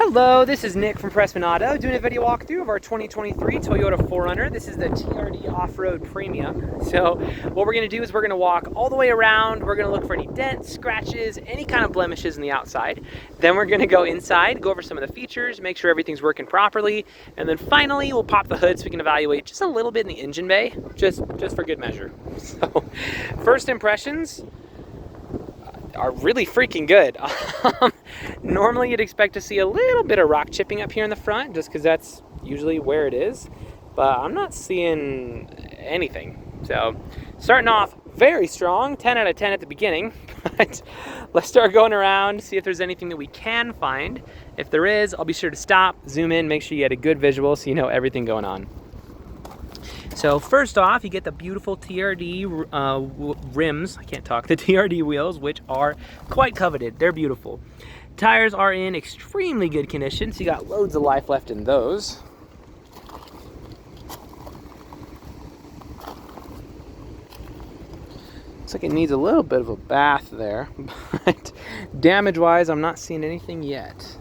Hello, this is Nick from Prestman Auto doing a video walkthrough of our 2023 Toyota 4Runner. This is the TRD Off-Road Premium. So what we're going to do is we're going to walk all the way around. We're going to look for any dents, scratches, any kind of blemishes on the outside. Then we're going to go inside, go over some of the features, make sure everything's working properly. And then finally, we'll pop the hood so we can evaluate just a little bit in the engine bay, just for good measure. So first impressions are really freaking good. Normally you'd expect to see a little bit of rock chipping up here in the front just because that's usually where it is, but I'm not seeing anything. So starting off very strong, 10 out of 10 at the beginning, but let's start going around, see if there's anything that we can find. If there is, I'll be sure to stop, zoom in, make sure you get a good visual so you know everything going on. So first off, you get the beautiful TRD rims, I can't talk, the TRD wheels, which are quite coveted. They're beautiful. Tires are in extremely good condition, so you got loads of life left in those. Looks like it needs a little bit of a bath there, but damage-wise, I'm not seeing anything yet.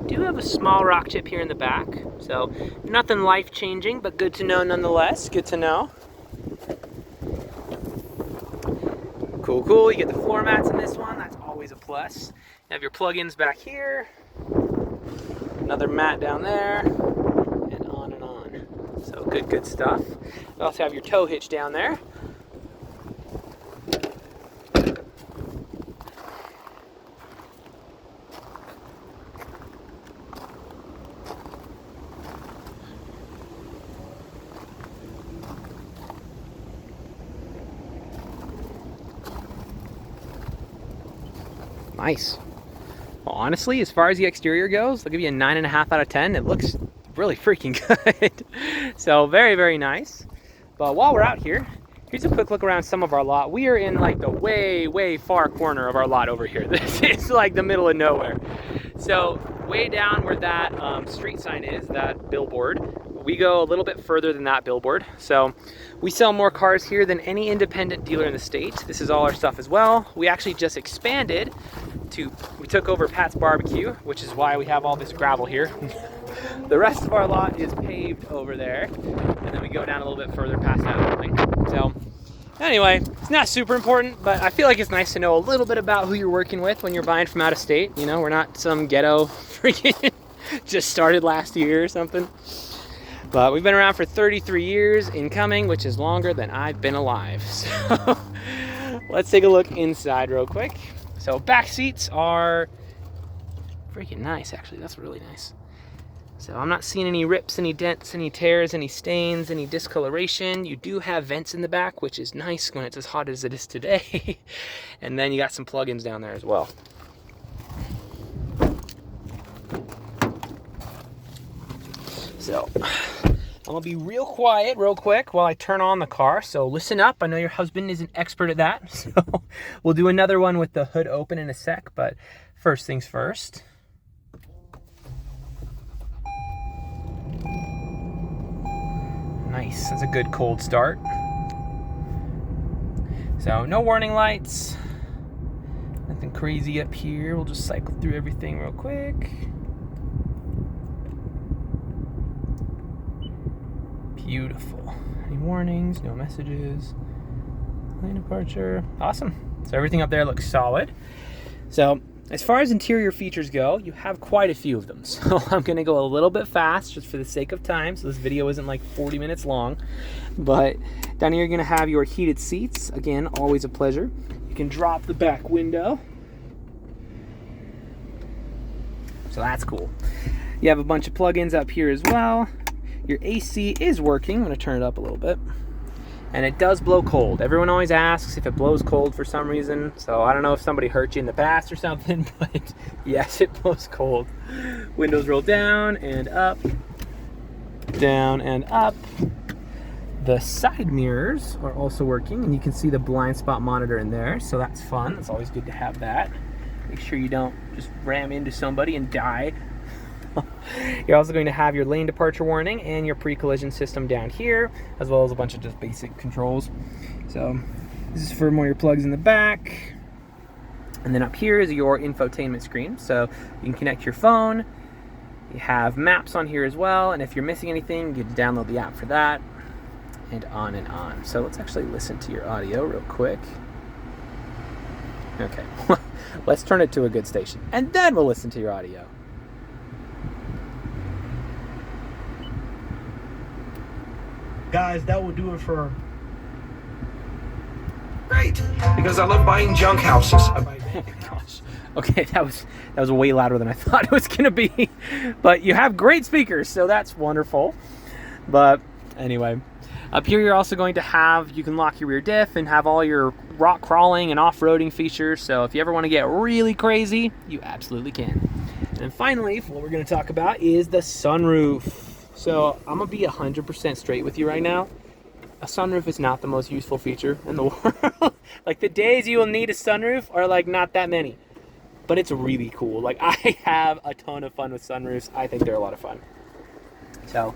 Do have a small rock chip here in the back, so nothing life-changing, but good to know nonetheless. Good to know. Cool. You get the floor mats in this one. That's always a plus. You have your plugins back here. Another mat down there, and on and on. So good stuff. You also have your tow hitch down there. Nice. Well, honestly, as far as the exterior goes, I'll give you a 9.5 out of 10. It looks really freaking good. So very nice. But while we're out here, here's a quick look around some of our lot. We are in like the way far corner of our lot over here. This is like the middle of nowhere. So way down where that street sign is, that billboard, we go a little bit further than that billboard. So we sell more cars here than any independent dealer in the state. This is all our stuff as well. We actually just expanded we took over Pat's Barbecue, which is why we have all this gravel here. The rest of our lot is paved over there. And then we go down a little bit further past that building. So anyway, it's not super important, but I feel like it's nice to know a little bit about who you're working with when you're buying from out of state. You know, we're not some ghetto freaking just started last year or something. But we've been around for 33 years incoming, which is longer than I've been alive. So let's take a look inside real quick. So back seats are freaking nice, actually. That's really nice. So I'm not seeing any rips, any dents, any tears, any stains, any discoloration. You do have vents in the back, which is nice when it's as hot as it is today. And then you got some plugins down there as well. So I'm gonna be real quiet real quick while I turn on the car, so listen up. I know your husband is an expert at that, so we'll do another one with the hood open in a sec, but first things first. Nice, that's a good cold start. So no warning lights, nothing crazy up here. We'll just cycle through everything real quick. Beautiful. Any warnings? No messages. Lane departure. Awesome. So everything up there looks solid. So as far as interior features go, you have quite a few of them. So I'm going to go a little bit fast just for the sake of time. So this video isn't like 40 minutes long. But down here you're going to have your heated seats. Again, always a pleasure. You can drop the back window. So that's cool. You have a bunch of plugins up here as well. Your AC is working. I'm going to turn it up a little bit. And it does blow cold. Everyone always asks if it blows cold for some reason. So I don't know if somebody hurt you in the past or something, but yes, it blows cold. Windows roll down and up. Down and up. The side mirrors are also working, and you can see the blind spot monitor in there, so that's fun. It's always good to have that. Make sure you don't just ram into somebody and die. You're also going to have your lane departure warning and your pre-collision system down here, as well as a bunch of just basic controls. So this is for more of your plugs in the back. And then up here is your infotainment screen. So you can connect your phone. You have maps on here as well. And if you're missing anything, you can download the app for that, and on and on. So let's actually listen to your audio real quick. Okay, let's turn it to a good station, and then we'll listen to your audio. Guys, that will do it for... Great, because I love buying junk houses. Oh my gosh. Okay, that was way louder than I thought it was gonna be. But you have great speakers, so that's wonderful. But anyway, up here you're also going to have, you can lock your rear diff and have all your rock crawling and off-roading features. So if you ever want to get really crazy, you absolutely can. And finally, what we're going to talk about is the sunroof. So I'm gonna be 100% straight with you right now. A sunroof is not the most useful feature in the world. Like, the days you will need a sunroof are like not that many, but it's really cool. Like, I have a ton of fun with sunroofs. I think they're a lot of fun. So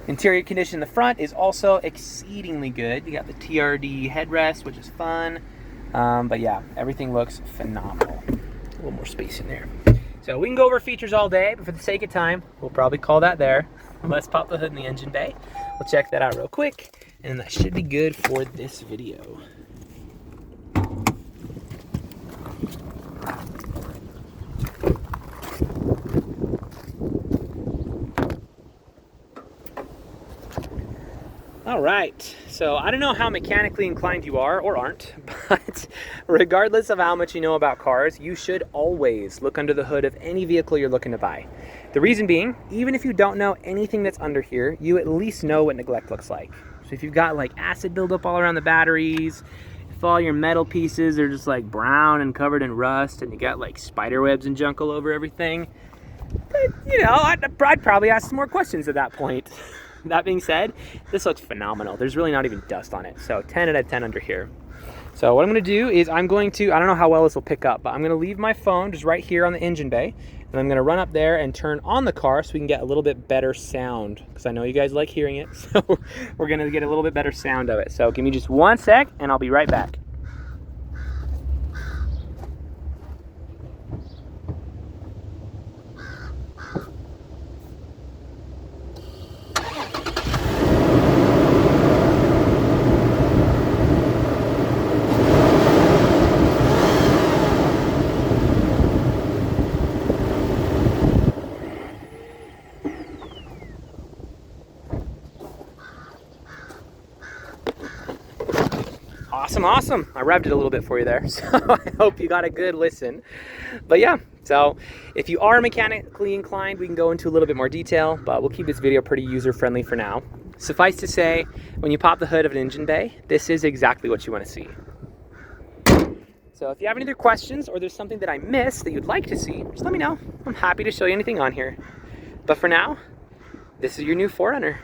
interior condition in the front is also exceedingly good. You got the TRD headrest, which is fun. But yeah, everything looks phenomenal. A little more space in there. So we can go over features all day, but for the sake of time, we'll probably call that there. Let's pop the hood in the engine bay. We'll check that out real quick, and that should be good for this video. All right, so I don't know how mechanically inclined you are or aren't, but regardless of how much you know about cars, you should always look under the hood of any vehicle you're looking to buy. The reason being, even if you don't know anything that's under here, you at least know what neglect looks like. So if you've got like acid buildup all around the batteries, if all your metal pieces are just like brown and covered in rust, and you got like spider webs and junk all over everything, but, you know, I'd probably ask some more questions at that point. That being said, this looks phenomenal. There's really not even dust on it. So 10 out of 10 under here. So what I'm going to do is I'm going to, I don't know how well this will pick up, but I'm going to leave my phone just right here on the engine bay. And I'm going to run up there and turn on the car so we can get a little bit better sound. Because I know you guys like hearing it. So we're going to get a little bit better sound of it. So give me just 1 sec and I'll be right back. Awesome. I revved it a little bit for you there, so I hope you got a good listen. But yeah, so if you are mechanically inclined, we can go into a little bit more detail, but we'll keep this video pretty user-friendly for now. Suffice to say, when you pop the hood of an engine bay, this is exactly what you want to see. So if you have any other questions, or there's something that I missed that you'd like to see, just let me know. I'm happy to show you anything on here. But for now, this is your new 4Runner.